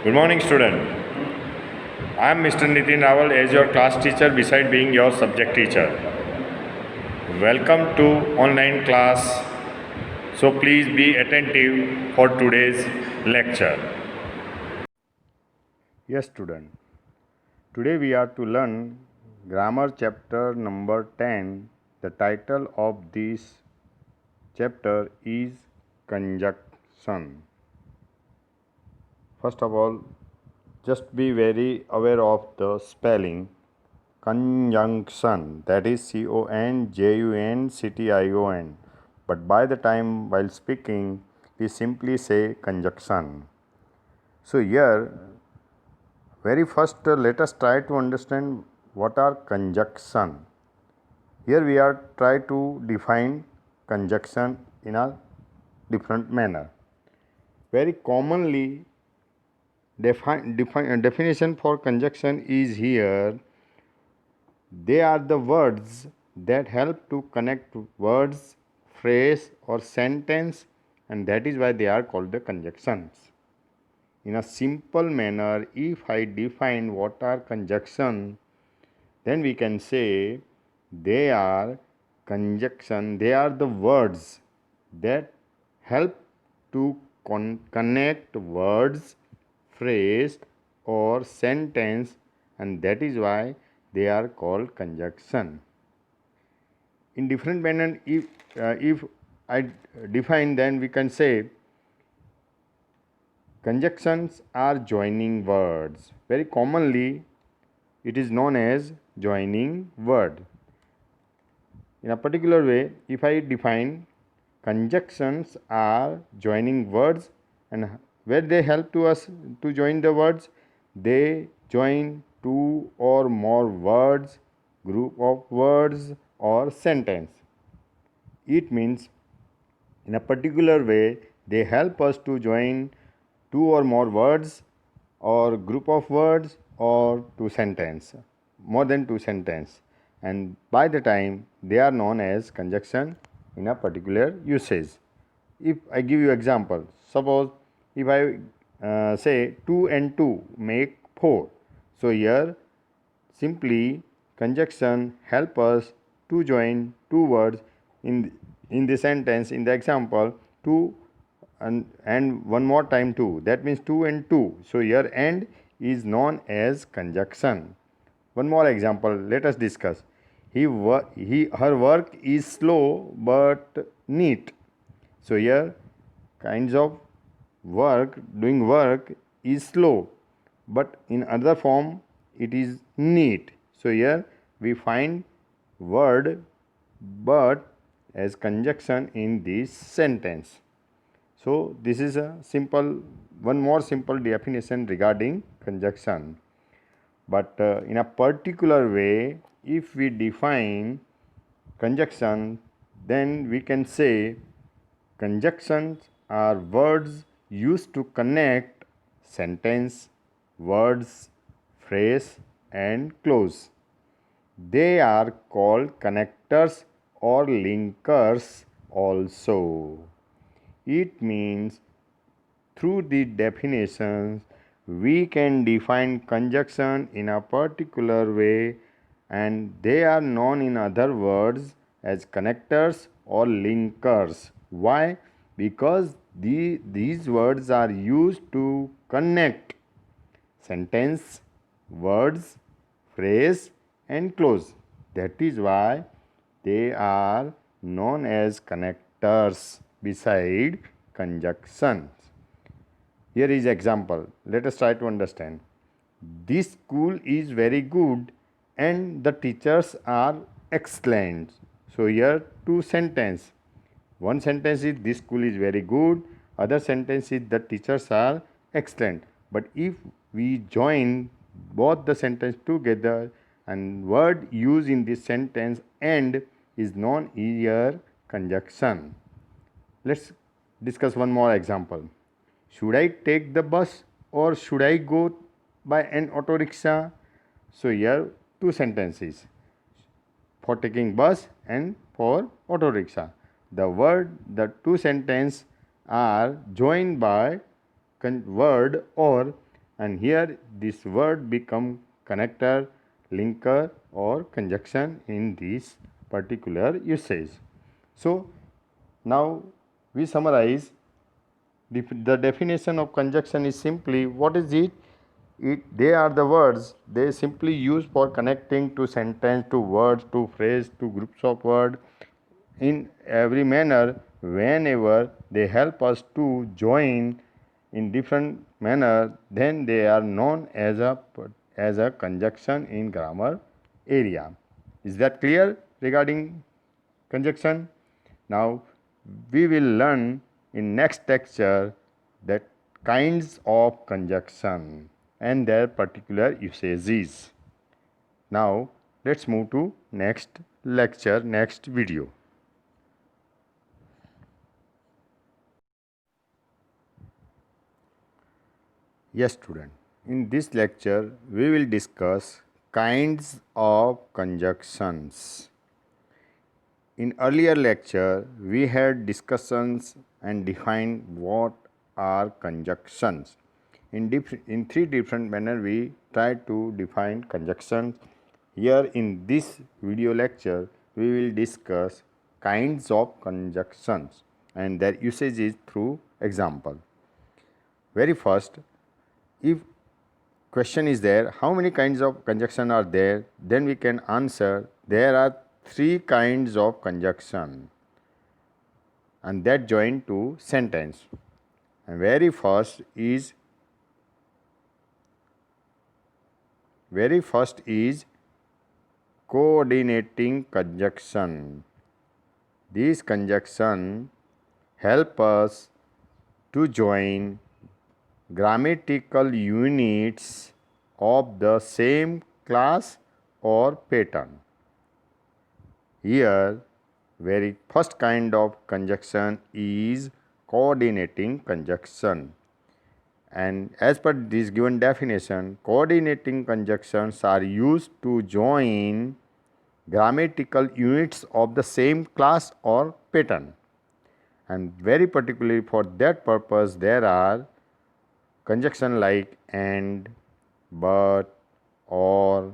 Good morning, student. I am Mr. Nitin Rawal as your class teacher beside being your subject teacher. Welcome to online class. So please be attentive for today's lecture. Yes, student. Today we are to learn grammar chapter number 10. The title of this chapter is conjunction. First of all, just be very aware of the spelling. Conjunction, that is Conjunction. But by the time while speaking, we simply say conjunction. So here, very first, let us try to understand what are conjunction. Here we are try to define conjunction in a different manner. Very commonly, definition for conjunction is here. They are the words that help to connect words, phrase or sentence, and that is why they are called the conjunctions. In a simple manner, if I define what are conjunction, then we can say they are conjunction, they are the words that help to connect words, phrase or sentence, and that is why they are called conjunction. In different manner, if I define, then we can say conjunctions are joining words. Very commonly, it is known as joining word. In a particular way, if I define conjunctions are joining words, and where they help to us to join the words, they join two or more words, group of words or sentence. It means in a particular way they help us to join two or more words or group of words or two sentence, more than two sentence, and by the time they are known as conjunction in a particular usage. If I give you example, suppose if I say 2 and 2 make 4. So here simply conjunction help us to join two words in the sentence. In the example, 2 and one more time 2, that means 2 and 2. So here and is known as conjunction. One more example, let us discuss. Her work is slow but neat. So here kinds of doing work is slow, but in other form it is neat. So here we find word but as conjunction in this sentence. So this is one more simple definition regarding conjunction. But in a particular way, if we define conjunction, then we can say conjunctions are words used to connect sentence, words, phrase and clause. They are called connectors or linkers also. It means through the definitions we can define conjunction in a particular way, and they are known in other words as connectors or linkers. Why? Because these words are used to connect sentence, words, phrase and clause. That is why they are known as connectors beside conjunctions. Here is example. Let us try to understand. This school is very good and the teachers are excellent. So here two sentence. One sentence is this school is very good. Other sentence is the teachers are excellent. But if we join both the sentence together, and word used in this sentence and is known here conjunction. Let's discuss one more example. Should I take the bus or should I go by an auto rickshaw? So here two sentences for taking bus and for auto rickshaw. The two sentences are joined by word or and here this word become connector, linker or conjunction in this particular usage. So now we summarize. The definition of conjunction is simply, what is it? They are the words they simply use for connecting to sentence, to words, to phrase, to groups of words in every manner. Whenever they help us to join in different manner, then they are known as a conjunction in grammar area. Is that clear regarding conjunction? Now we will learn in next lecture that kinds of conjunction and their particular usages. Now let's move to next lecture, next video. Yes, student. In this lecture, we will discuss kinds of conjunctions. In earlier lecture, we had discussions and defined what are conjunctions. In three different manner, we tried to define conjunctions. Here in this video lecture, we will discuss kinds of conjunctions and their usages through example. Very first, if question is there, how many kinds of conjunction are there, then we can answer there are three kinds of conjunction and that join to sentence. And very first is coordinating conjunction. These conjunction help us to join grammatical units of the same class or pattern. Here, very first kind of conjunction is coordinating conjunction. And as per this given definition, coordinating conjunctions are used to join grammatical units of the same class or pattern. And very particularly for that purpose, there are conjunction like and, but, or,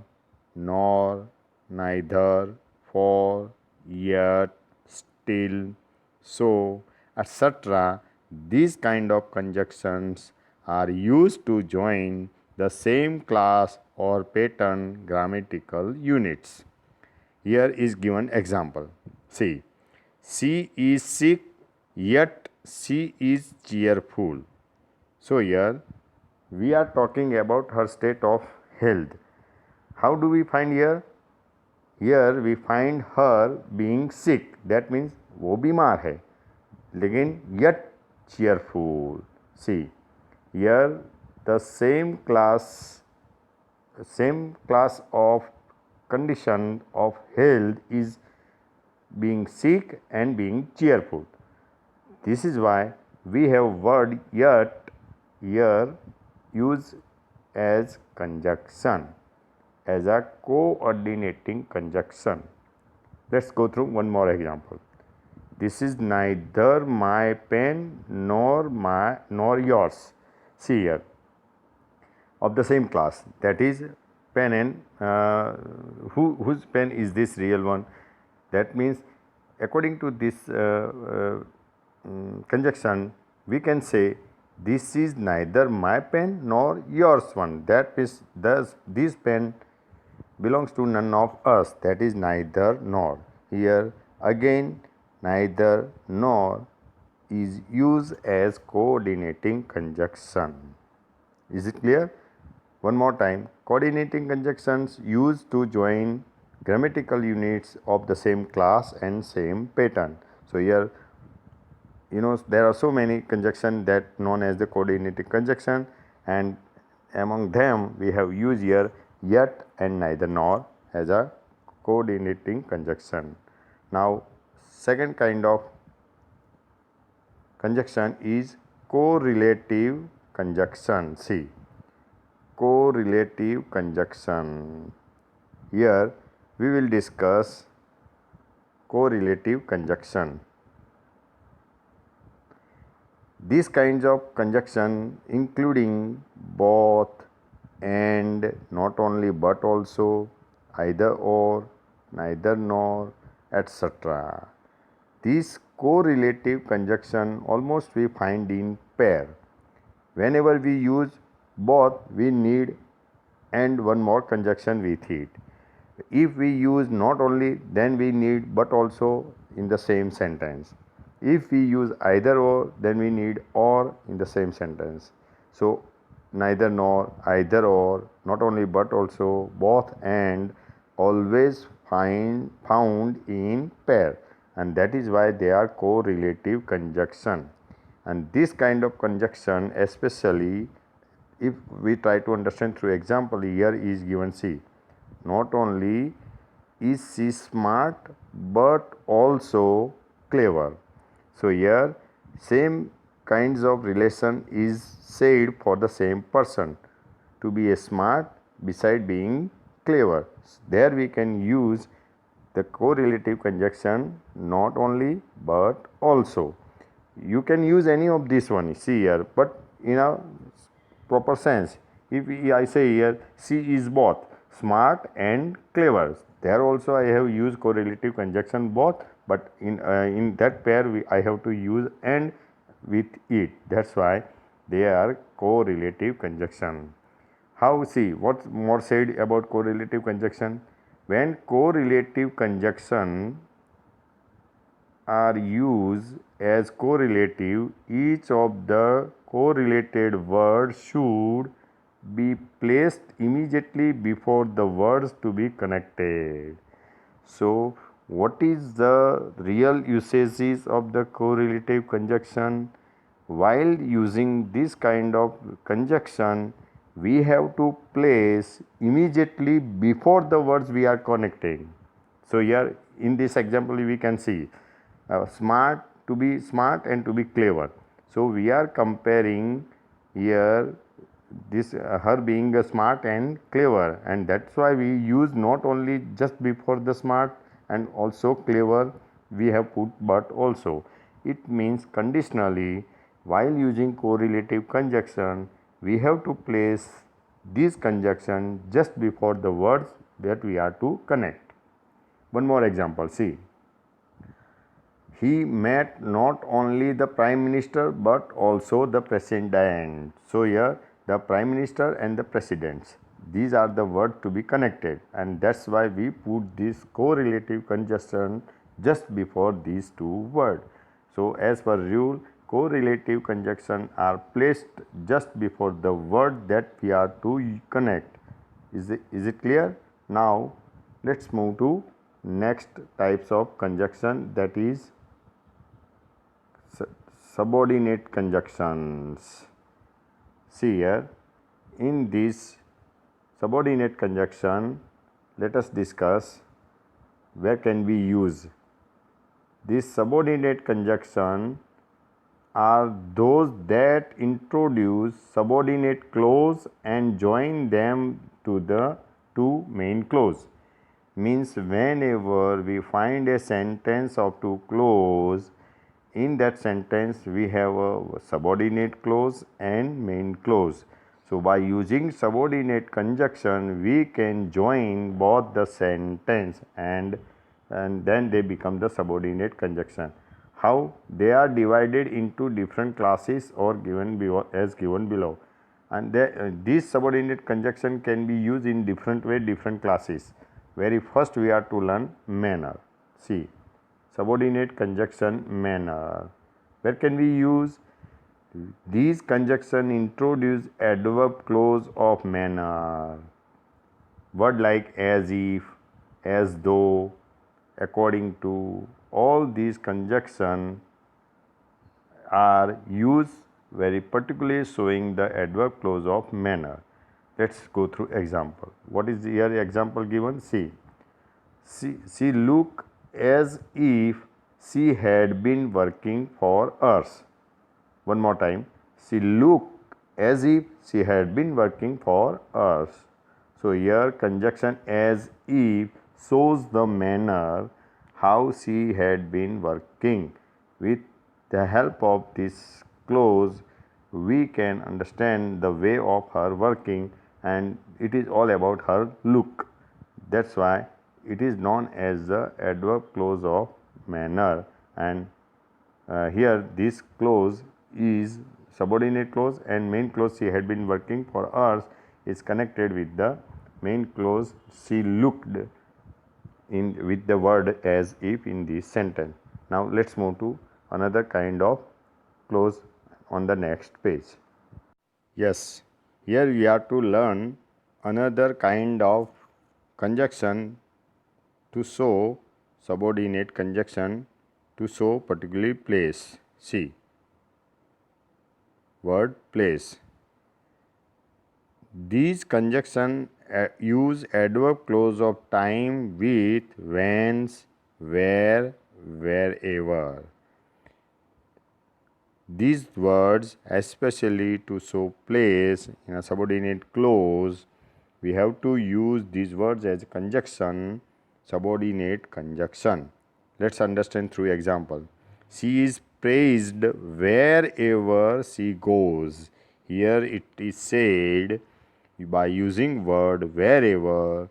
nor, neither, for, yet, still, so, etc. These kind of conjunctions are used to join the same class or pattern grammatical units. Here is given example. See, she is sick, yet she is cheerful. So here we are talking about her state of health. How do we find here? Here we find her being sick. That means वो बीमार है. लेकिन yet cheerful. See, here the same class of condition of health is being sick and being cheerful. This is why we have word yet here used as conjunction, as a coordinating conjunction. Let's go through one more example. This is neither my pen nor yours. See here, of the same class, that is pen and whose pen is this real one? That means according to this conjunction, we can say this is neither my pen nor yours one. That means this pen belongs to none of us. That is neither nor. Here again neither nor is used as coordinating conjunction. Is it clear? One more time. Coordinating conjunctions used to join grammatical units of the same class and same pattern. So here, there are so many conjunctions that known as the coordinating conjunction, and among them we have used here yet and neither nor as a coordinating conjunction. Now second kind of conjunction is correlative conjunction. See, correlative conjunction. Here we will discuss correlative conjunction. These kinds of conjunction including both, and, not only but also, either or, neither nor, etc. These correlative conjunction almost we find in pair. Whenever we use both, we need and one more conjunction with it. If we use not only, then we need but also in the same sentence. If we use either or, then we need or in the same sentence. So neither nor, either or, not only but also, both and, always found in pair, and that is why they are correlative conjunction. And this kind of conjunction, especially if we try to understand through example, here is given, see, not only is she smart but also clever. So here same kinds of relation is said for the same person, to be a smart beside being clever. There we can use the correlative conjunction not only but also. You can use any of this one, see here, but in a proper sense. If I say here she is both smart and clever, there also I have used correlative conjunction both, but in that pair I have to use and with it. That's why they are correlative conjunction. How, see what more said about correlative conjunction? When correlative conjunction are used as correlative, each of the correlated words should be placed immediately before the words to be connected. So, what is the real usages of the correlative conjunction? While using this kind of conjunction, we have to place immediately before the words we are connecting. So, here in this example we can see smart, to be smart and to be clever. So, we are comparing here this her being a smart and clever, and that's why we use not only just before the smart and also clever we have put but also. It means conditionally while using correlative conjunction we have to place this conjunction just before the words that we are to connect. One more example, see. He met not only the Prime Minister but also the President. So here the Prime Minister and the Presidents, these are the words to be connected, and that's why we put this correlative conjunction just before these two words. So as per rule, correlative conjunction are placed just before the word that we are to connect. Is it clear? Now let's move to next types of conjunction, that is subordinate conjunctions. See here, in this subordinate conjunction, let us discuss where can we use. This subordinate conjunction are those that introduce subordinate clause and join them to the two main clause. Means whenever we find a sentence of two clause, in that sentence we have a subordinate clause and main clause. So by using subordinate conjunction we can join both the sentence and then they become the subordinate conjunction. How? They are divided into different classes or given below, and this subordinate conjunction can be used in different way, different classes. Very first we are to learn manner. See, subordinate conjunction manner. Where can we use? These conjunction introduce adverb clause of manner. Word like as if, as though, according to, all these conjunction are used very particularly showing the adverb clause of manner. Let's go through example. What is here example given? See, she look as if she had been working for us. One more time. She looked as if she had been working for us. So here conjunction as if shows the manner how she had been working. With the help of this clause, we can understand the way of her working, and it is all about her look. That's why it is known as the adverb clause of manner. And here this clause is subordinate clause, and main clause she had been working for hours is connected with the main clause she looked in with the word as if in this sentence. Now let's move to another kind of clause on the next page. Yes, here we are to learn another kind of conjunction to show subordinate conjunction to show particularly place. See, word place. These conjunction use adverb clause of time with whence, where, wherever. These words, especially to show place in a subordinate clause, we have to use these words as conjunction, subordinate conjunction. Let's understand through example. She is praised wherever she goes. Here it is said by using word wherever.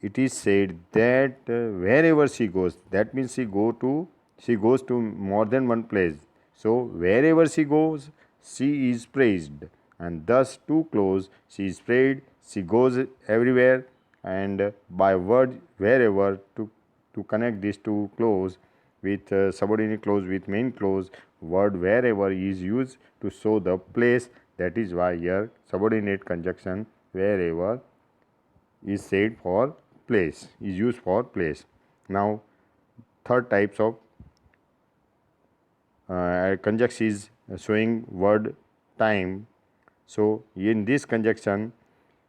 It is said that wherever she goes, that means she goes to more than one place. So wherever she goes, she is praised, and thus to close, she is praised, she goes everywhere, and by word wherever to connect these two clause with subordinate clause with main clause, word wherever is used to show the place. That is why here subordinate conjunction wherever is said for place, is used for place. Now third types of conjunction is showing word time. So in this conjunction,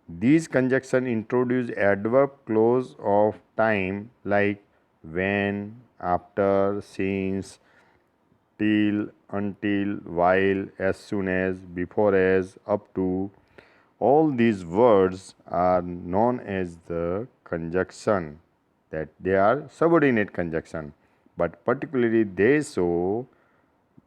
these conjunction introduce adverb clause of time like when, after, since, till, until, while, as soon as, before as, up to. All these words are known as the conjunction, that they are subordinate conjunction, but particularly they show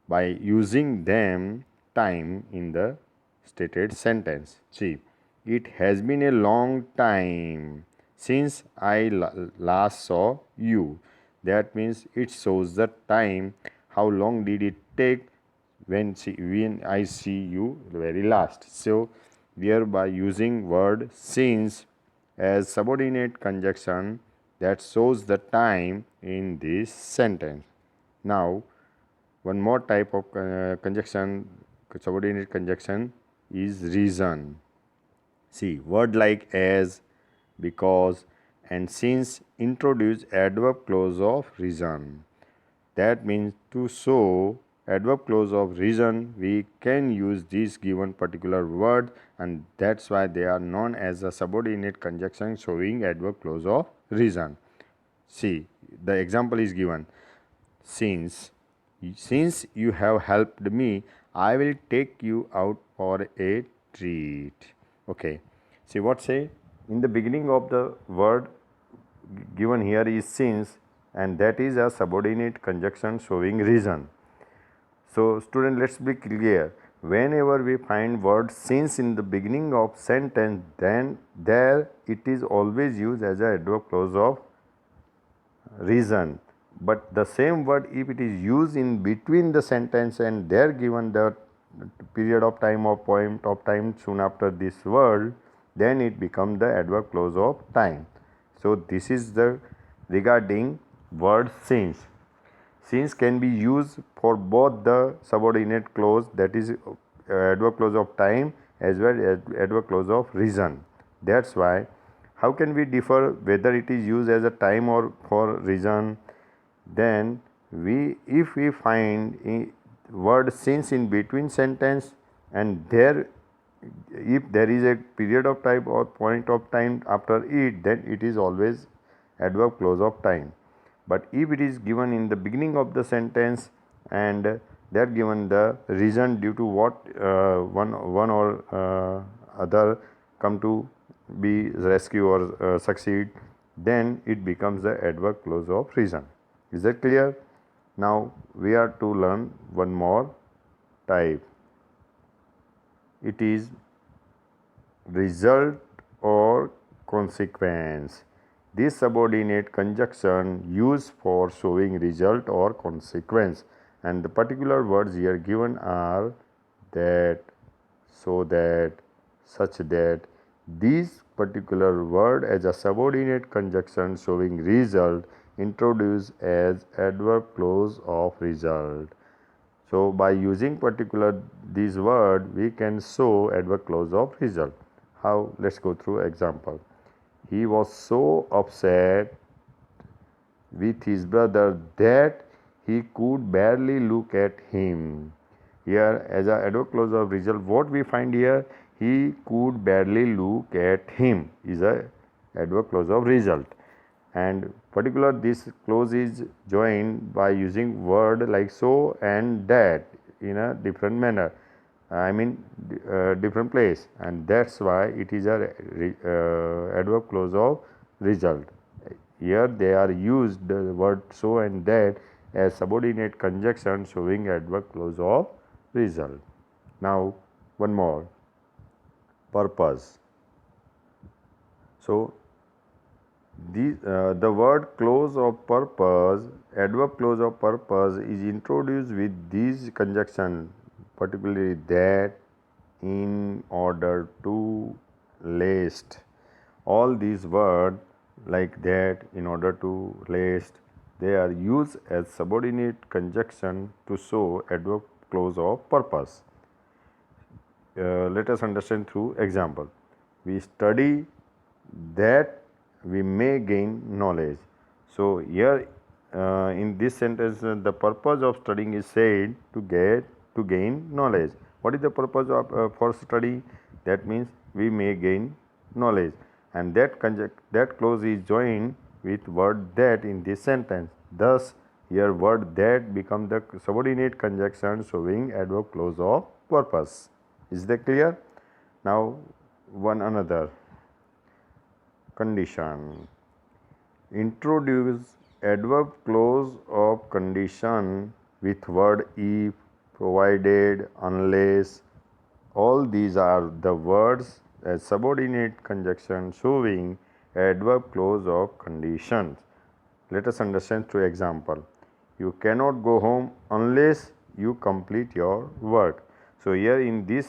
by using them time in the stated sentence. See, it has been a long time since I last saw you. That means it shows the time, how long did it take when I see you very last. So thereby using word since as subordinate conjunction, that shows the time in this sentence. Now one more type of conjunction, subordinate conjunction, is reason. See, word like as, because, and since introduce adverb clause of reason. That means to show adverb clause of reason, we can use this given particular word, and that's why they are known as a subordinate conjunction showing adverb clause of reason. See, the example is given. Since you have helped me, I will take you out for a treat. Okay. See what say? In the beginning of the word given here is since, and that is a subordinate conjunction showing reason. So student, let's be clear. Whenever we find word since in the beginning of sentence, then there it is always used as a adverb clause of reason. But the same word, if it is used in between the sentence and there given the period of time or point of time soon after this word, then it becomes the adverb clause of time. So this is the regarding word since. Since can be used for both the subordinate clause, that is adverb clause of time, as well as adverb clause of reason. That's why how can we differ whether it is used as a time or for reason? Then if we find a word since in between sentence, and there if there is a period of time or point of time after it, then it is always adverb clause of time. But if it is given in the beginning of the sentence and they are given the reason due to what one or other come to be rescue or succeed, then it becomes the adverb clause of reason. Is that clear? Now we are to learn one more type. It is result or consequence. This subordinate conjunction used for showing result or consequence, and the particular words here given are that, so that, such that. These particular word as a subordinate conjunction showing result introduced as adverb clause of result. So by using particular this word, we can show adverb clause of result. How? Let's go through example. He was so upset with his brother that he could barely look at him. Here, as a adverb clause of result, what we find here, he could barely look at him is a adverb clause of result. And particular this clause is joined by using word like so and that in a different manner, I mean different place, and that's why it is a adverb clause of result. Here they are used the word so and that as subordinate conjunction showing adverb clause of result. Now one more, purpose. So the word clause of purpose, adverb clause of purpose is introduced with these conjunction, particularly that, in, order to, lest. All these words like that, in order to, lest, they are used as subordinate conjunction to show adverb clause of purpose. Let us understand through example. We study that we may gain knowledge. So here in this sentence the purpose of studying is said to gain knowledge. What is the purpose of for study? That means we may gain knowledge, and that clause is joined with word that in this sentence. Thus here word that become the subordinate conjunction showing adverb clause of purpose. Is that clear? Now one another, condition. Introduce adverb clause of condition with word if, provided, unless. All these are the words as subordinate conjunction showing adverb clause of conditions. Let us understand through example. You cannot go home unless you complete your work. So here in this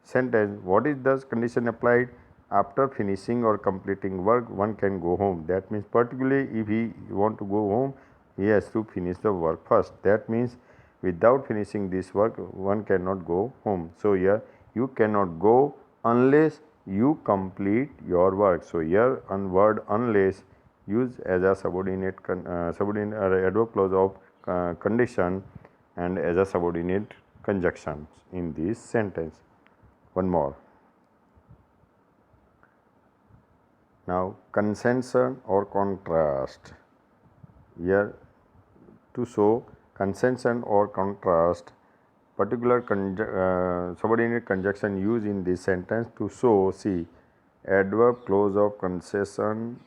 sentence, what is the condition applied? After finishing or completing work, one can go home. That means particularly if he want to go home, he has to finish the work first. That means without finishing this work, one cannot go home. So here you cannot go unless you complete your work. So here on word unless used as a subordinate adverb clause of condition and as a subordinate conjunction in this sentence. One more. Now consensus or contrast. Here to show consensus or contrast, particular subordinate conjunction used in this sentence to show, see, adverb clause of concession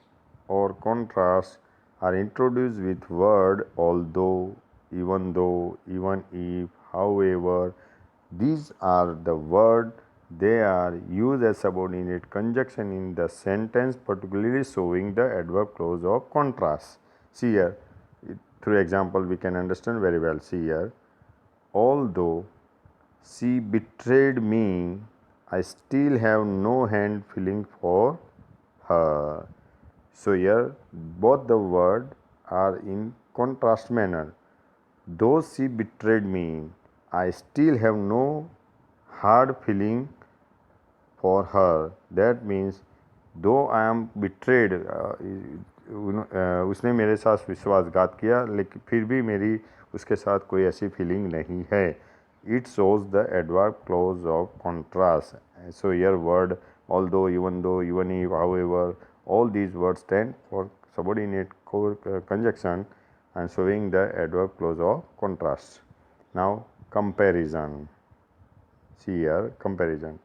or contrast are introduced with word although, even though, even if, however. These are the word they are used as subordinate conjunction in the sentence, particularly showing the adverb clause of contrast. See here, through example we can understand very well. See here, although she betrayed me, I still have no hand feeling for her. So here both the words are in contrast manner. Though she betrayed me, I still have no hard feeling for her. That means though I am betrayed, उसने मेरे साथ विश्वासघात किया लेकिन फिर भी मेरी उसके साथ कोई ऐसी फीलिंग नहीं है. It shows the adverb clause of contrast. So here word although, even though, even if, however, all these words stand for subordinate conjunction and showing the adverb clause of contrast. Now comparison. See here, comparison.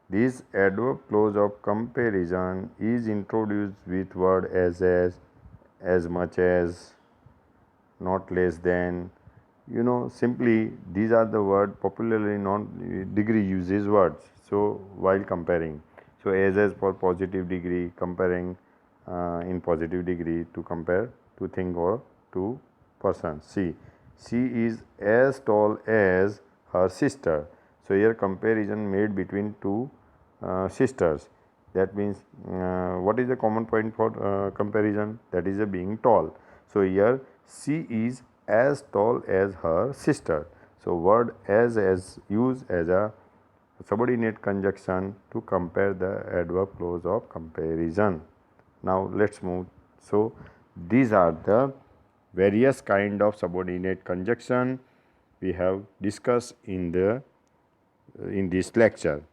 This adverb clause of comparison is introduced with word as much as, not less than, simply these are the word popularly known degree uses words. So while comparing, so as for positive degree, comparing in positive degree to compare to thing or to person. See, she is as tall as her sister. So here comparison made between two sisters. That means what is the common point for comparison? That is being tall. So here she is as tall as her sister. So word as used as a subordinate conjunction to compare the adverb clause of comparison. Now let's move. So these are the various kind of subordinate conjunction we have discussed in this lecture.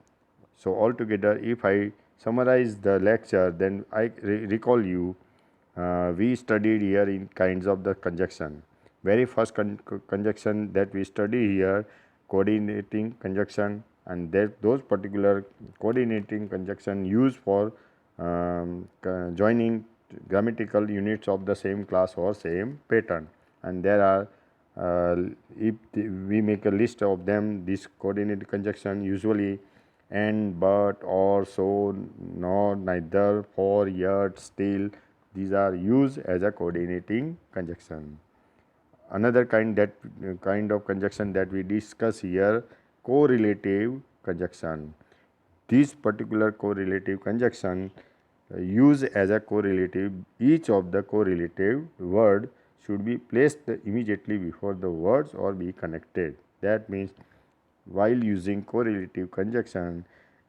So altogether, if I summarize the lecture, then I recall you. We studied here in kinds of the conjunction. Very first conjunction that we study here, coordinating conjunction, and those particular coordinating conjunction used for joining grammatical units of the same class or same pattern. And there are if we make a list of them, this coordinated conjunction usually and, but, or, so, nor, neither, for, yet, still, these are used as a coordinating conjunction. Another kind of conjunction that we discuss here, correlative conjunction. This particular correlative conjunction used as a correlative, each of the correlative word should be placed immediately before the words or be connected. That means while using correlative conjunction,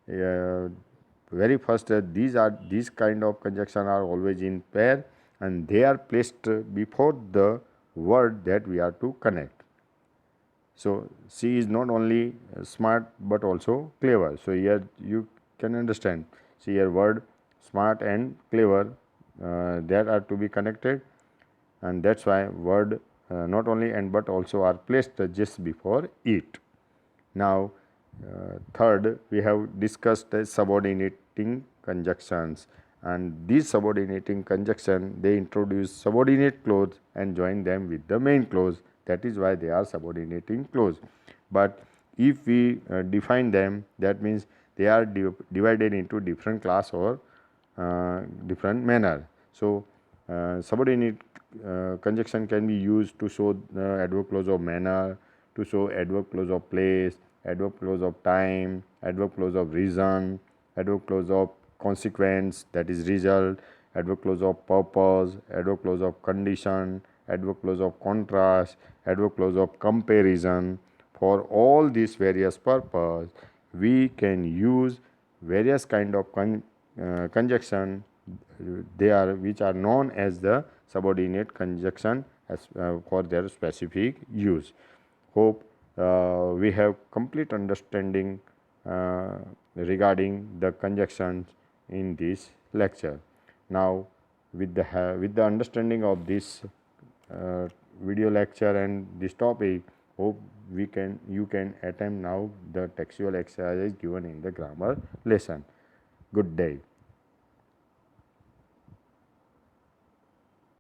very first these kind of conjunction are always in pair and they are placed before the word that we are to connect. So she is not only smart but also clever. So here you can understand. See here word smart and clever that are to be connected, and that's why word not only and but also are placed just before it. Now third, we have discussed subordinating conjunctions, and these subordinating conjunction, they introduce subordinate clause and join them with the main clause. That is why they are subordinating clause. But if we define them, that means they are divided into different class or different manner. So subordinate conjunction can be used to show adverb clause of manner, to show adverb clause of place, adverb clause of time, adverb clause of reason, adverb clause of consequence, that is result, adverb clause of purpose, adverb clause of condition, adverb clause of contrast, adverb clause of comparison. For all these various purpose, we can use various kind of conjunction. They are which are known as the subordinate conjunction as for their specific use. Hope we have complete understanding regarding the conjunctions in this lecture. Now with the understanding of this video lecture and this topic, hope you can attempt now the textual exercises given in the grammar lesson. Good day.